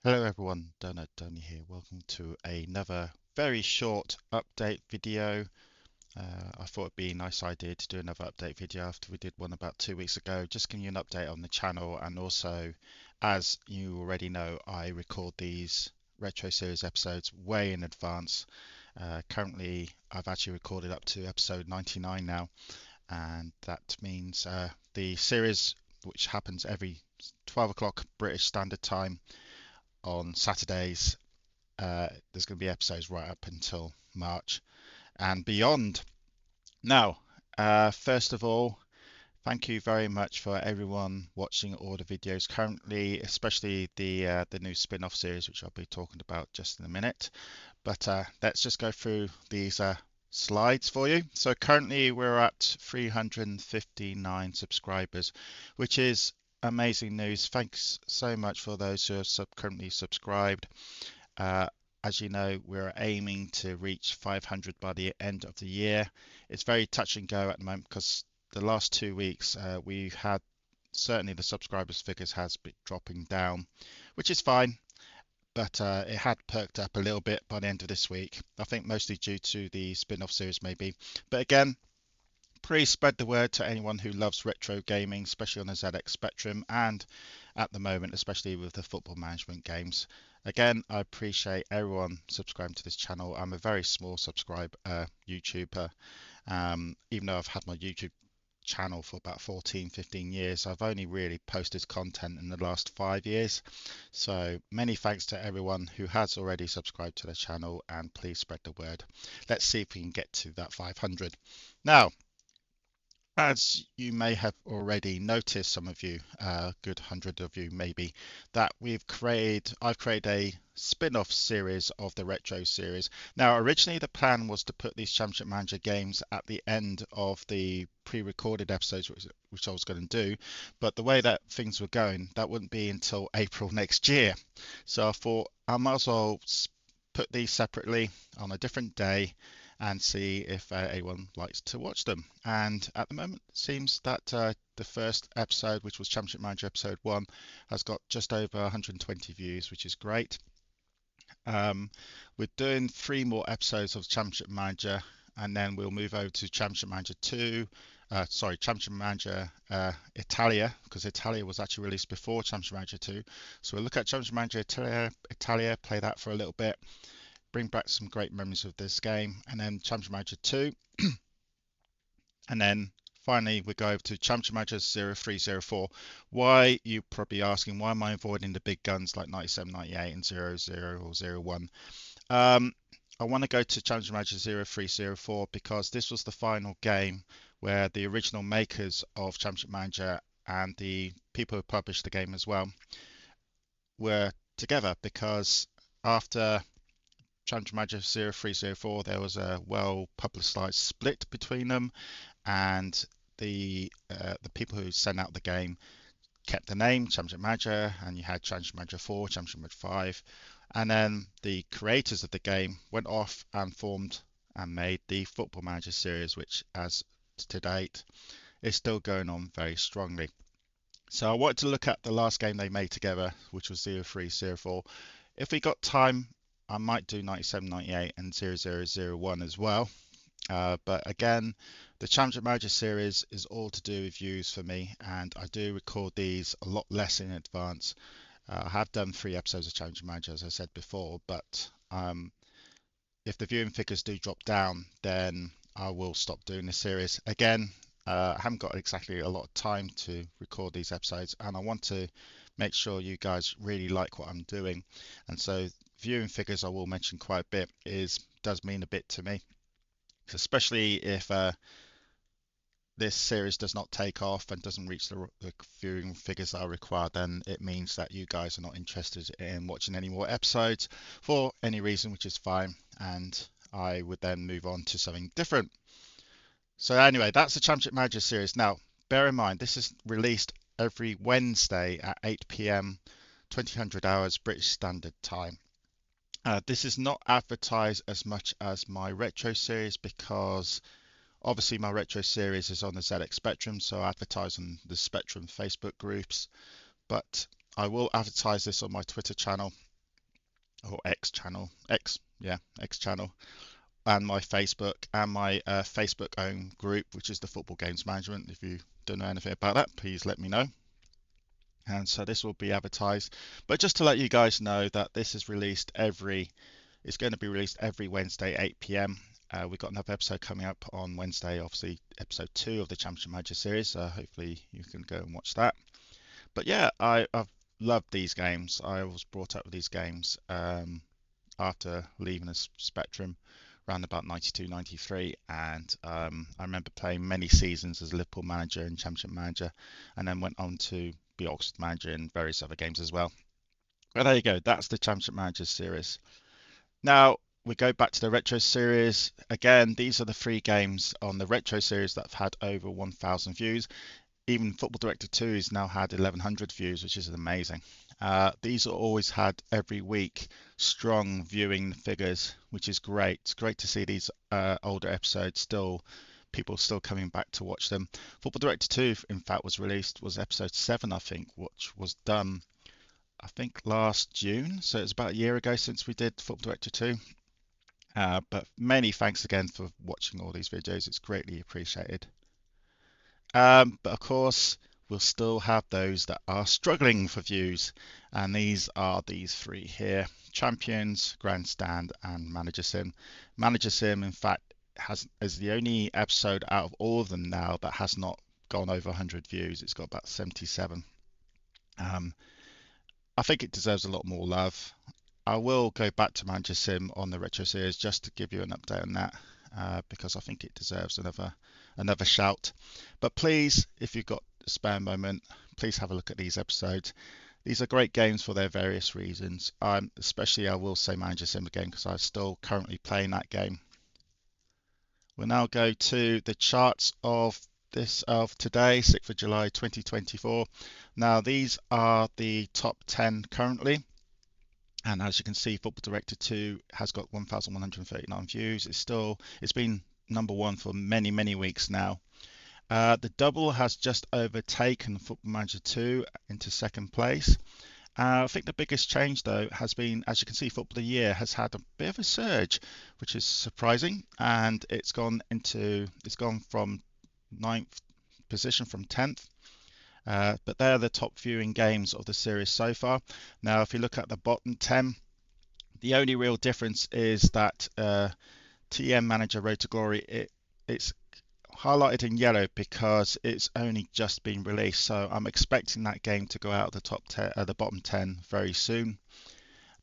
Hello everyone, Donut Donny here. Welcome to another very short update video. I thought it'd be a nice idea to do another update video after we did one about 2 weeks ago. Just giving you an update on the channel, and also, as you already know, I record these retro series episodes way in advance. Currently, I've actually recorded up to episode 99 now, and that means the series, which happens every 12 o'clock British Standard Time on Saturdays, there's going to be episodes right up until March and beyond. Now, first of all, thank you very much for everyone watching all the videos currently, especially the new spin-off series, which I'll be talking about just in a minute. But let's just go through these slides for you. So currently we're at 359 subscribers, which is amazing news. Thanks so much for those who are currently subscribed. Uh, as you know, we're aiming to reach 500 by the end of the year. It's very touch and go at the moment because the last 2 weeks we've had certainly the subscribers figures has been dropping down, which is fine, but it had perked up a little bit by the end of this week. I think mostly due to the spin-off series maybe. But again, please spread the word to anyone who loves retro gaming, especially on the ZX Spectrum, and at the moment, especially with the football management games. Again, I appreciate everyone subscribing to this channel. I'm a very small YouTuber. Even though I've had my YouTube channel for about 14, 15 years, I've only really posted content in the last 5 years. So many thanks to everyone who has already subscribed to the channel, and please spread the word. Let's see if we can get to that 500. Now, as you may have already noticed, some of you, a good 100 of you maybe, that I've created a spin-off series of the retro series. Now, originally the plan was to put these Championship Manager games at the end of the pre-recorded episodes, which I was going to do, but the way that things were going, that wouldn't be until April next year. So I thought I might as well put these separately on a different day and see if anyone likes to watch them. And at the moment, it seems that the first episode, which was Championship Manager episode 1, has got just over 120 views, which is great. We're doing 3 more episodes of Championship Manager, and then we'll move over to Championship Manager 2. Championship Manager Italia, because Italia was actually released before Championship Manager 2. So we'll look at Championship Manager Italia, play that for a little bit, bring back some great memories of this game, and then Championship Manager 2. And then finally we go over to Championship Manager 0304. Why, you're probably asking, why am I avoiding the big guns like 97, 98 and 00 or 01? I want to go to Championship Manager 0304 because this was the final game where the original makers of Championship Manager and the people who published the game as well were together, because after Championship Manager 0304 there was a well publicized split between them, and the people who sent out the game kept the name Championship Manager, and you had Championship Manager 4, Championship Manager 5, and then the creators of the game went off and formed and made the Football Manager series, which as to date is still going on very strongly. So I wanted to look at the last game they made together, which was 0304. If we got time, I might do 97, 98 and 0001 as well. But again, the Championship Manager series is all to do with views for me, and I do record these a lot less in advance. I have done 3 episodes of Championship Manager, as I said before, but if the viewing figures do drop down, then I will stop doing the series. Again, I haven't got exactly a lot of time to record these episodes, and I want to make sure you guys really like what I'm doing. And so viewing figures, I will mention quite a bit, does mean a bit to me, especially if this series does not take off and doesn't reach the viewing figures that are required, then it means that you guys are not interested in watching any more episodes for any reason, which is fine, and I would then move on to something different. So anyway, that's the Championship Manager series. Now, bear in mind, this is released every Wednesday at 8 p.m. 2000 hours British Standard Time. This is not advertised as much as my retro series, because obviously my retro series is on the ZX Spectrum, so I advertise on the Spectrum Facebook groups, but I will advertise this on my Twitter channel. or X channel, X channel, and my Facebook and my Facebook own group, which is the Football Games Management. If you don't know anything about that, please let me know. And so this will be advertised, but just to let you guys know that this is released it's going to be released every Wednesday 8 p.m. We've got another episode coming up on Wednesday, obviously episode 2 of the Championship Manager series, so hopefully you can go and watch that. But yeah, I've loved these games. I was brought up with these games after leaving the Spectrum around about 92, 93, and I remember playing many seasons as a Liverpool manager and Championship manager, and then went on to be Oxford manager in various other games as well. But there you go, that's the Championship Managers series. Now we go back to the Retro series. Again, these are the 3 games on the Retro series that have had over 1,000 views. Even Football Director 2 has now had 1,100 views, which is amazing. These are always had every week strong viewing figures, which is great. It's great to see these older episodes people still coming back to watch them. Football Director 2, in fact, was episode 7, I think, which was done, I think, last June. So it's about a year ago since we did Football Director 2. But many thanks again for watching all these videos. It's greatly appreciated. But of course, we'll still have those that are struggling for views, and these are these 3 here: Champions, Grandstand, and Manager Sim. Manager Sim, in fact, is the only episode out of all of them now that has not gone over 100 views. It's got about 77. Um, I think it deserves a lot more love. I will go back to Manager Sim on the Retro series just to give you an update on that, because I think it deserves another shout. But please, if you've got a spare moment, please have a look at these episodes. These are great games for their various reasons. Especially, I will say Manager Sim again because I'm still currently playing that game. We'll now go to the charts of today, 6th of July 2024. Now these are the top 10 currently. And as you can see, Football Director 2 has got 1,139 views. It's been number 1 for many, many weeks now. The double has just overtaken Football Manager 2 into second place. I think the biggest change, though, has been, as you can see, Football of the Year has had a bit of a surge, which is surprising, and it's gone from 9th position from 10th. But they're the top viewing games of the series so far. Now, if you look at the bottom 10, the only real difference is that TM Manager Road to Glory, it's highlighted in yellow because it's only just been released. So I'm expecting that game to go out of the top 10, the bottom 10 very soon.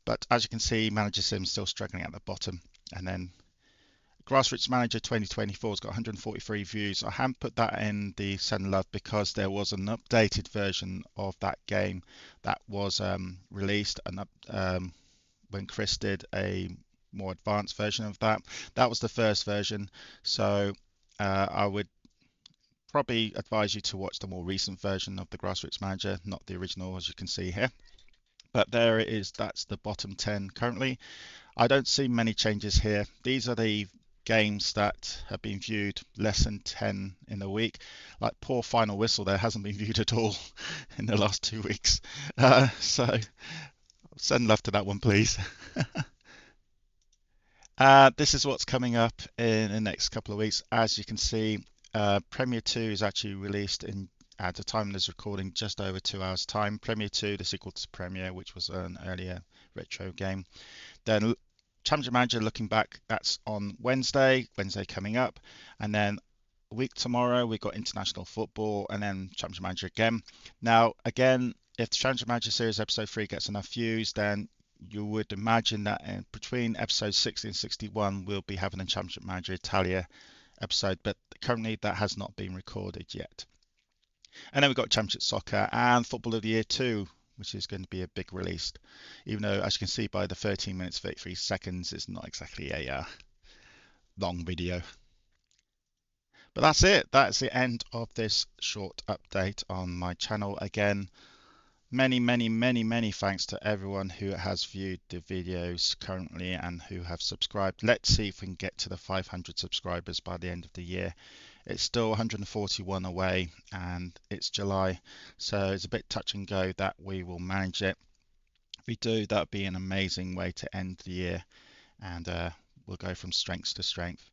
But as you can see, Manager Sim still struggling at the bottom. And then Grassroots Manager 2024 has got 143 views. I haven't put that in the Send Love because there was an updated version of that game that was released when Chris did a more advanced version of that. That was the first version. So I would probably advise you to watch the more recent version of the Grassroots Manager, not the original, as you can see here. But there it is. That's the bottom 10 currently. I don't see many changes here. These are the games that have been viewed less than 10 in a week. Like poor Final Whistle there hasn't been viewed at all in the last 2 weeks. So send love to that one, please. This is what's coming up in the next couple of weeks. As you can see, Premier 2 is actually released at the time of this recording, just over 2 hours time. Premier 2, the sequel to Premier, which was an earlier retro game. Then Championship Manager, looking back, that's on Wednesday coming up. And then a week tomorrow, we've got international football and then Championship Manager again. Now, again, if the Championship Manager Series Episode 3 gets enough views, then you would imagine that between episodes 60 and 61, we'll be having a Championship Manager Italia episode, but currently that has not been recorded yet. And then we've got Championship Soccer and Football of the Year 2, which is going to be a big release. Even though, as you can see by the 13 minutes 33 seconds, it's not exactly a long video. But that's it. That's the end of this short update on my channel. Again, many thanks to everyone who has viewed the videos currently and who have subscribed. Let's see if we can get to the 500 subscribers by the end of the year. It's still 141 away and it's July, so it's a bit touch and go that we will manage it. If we do, that'd be an amazing way to end the year, and we'll go from strength to strength.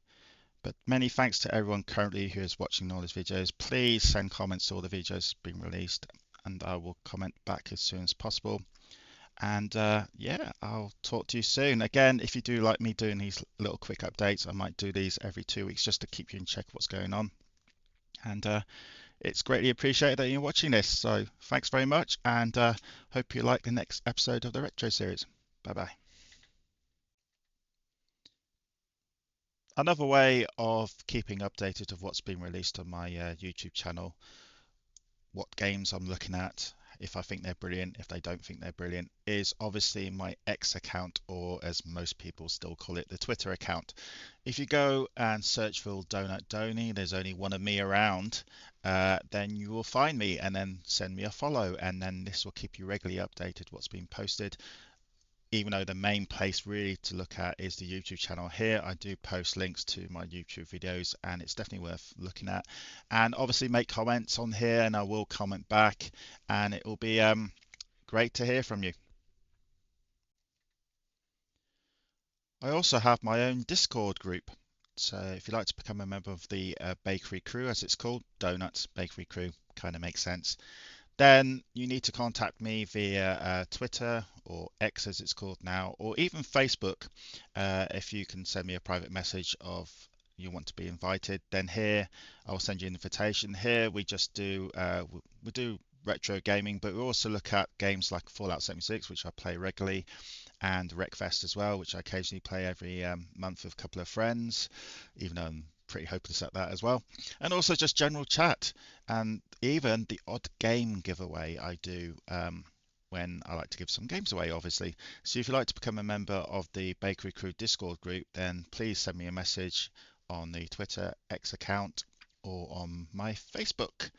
But many thanks to everyone currently who is watching all these videos. Please send comments to all the videos being released, and I will comment back as soon as possible. And yeah, I'll talk to you soon. Again, if you do like me doing these little quick updates, I might do these every 2 weeks just to keep you in check of what's going on. And it's greatly appreciated that you're watching this. So thanks very much, and hope you like the next episode of the Retro series. Bye bye. Another way of keeping updated of what's been released on my YouTube channel, what games I'm looking at, if I think they're brilliant, if they don't think they're brilliant, is obviously my X account, or as most people still call it, the Twitter account. If you go and search for Donut Donny, there's only one of me around, then you will find me and then send me a follow, and then this will keep you regularly updated what's been posted. Even though the main place really to look at is the YouTube channel here, I do post links to my YouTube videos, and it's definitely worth looking at. And obviously make comments on here, and I will comment back, and it will be great to hear from you. I also have my own Discord group. So if you'd like to become a member of the Bakery Crew, as it's called, Donuts Bakery Crew, kind of makes sense, then you need to contact me via Twitter, or X as it's called now, or even Facebook. If you can send me a private message of you want to be invited, then here I'll send you an invitation. Here we just do we do retro gaming, but we also look at games like Fallout 76, which I play regularly, and Wreckfest as well, which I occasionally play every month with a couple of friends, even though I'm pretty hopeless at that as well. And also just general chat, and even the odd game giveaway I do when I like to give some games away, obviously. So if you'd like to become a member of the Bakery Crew Discord group, then please send me a message on the Twitter X account or on my Facebook.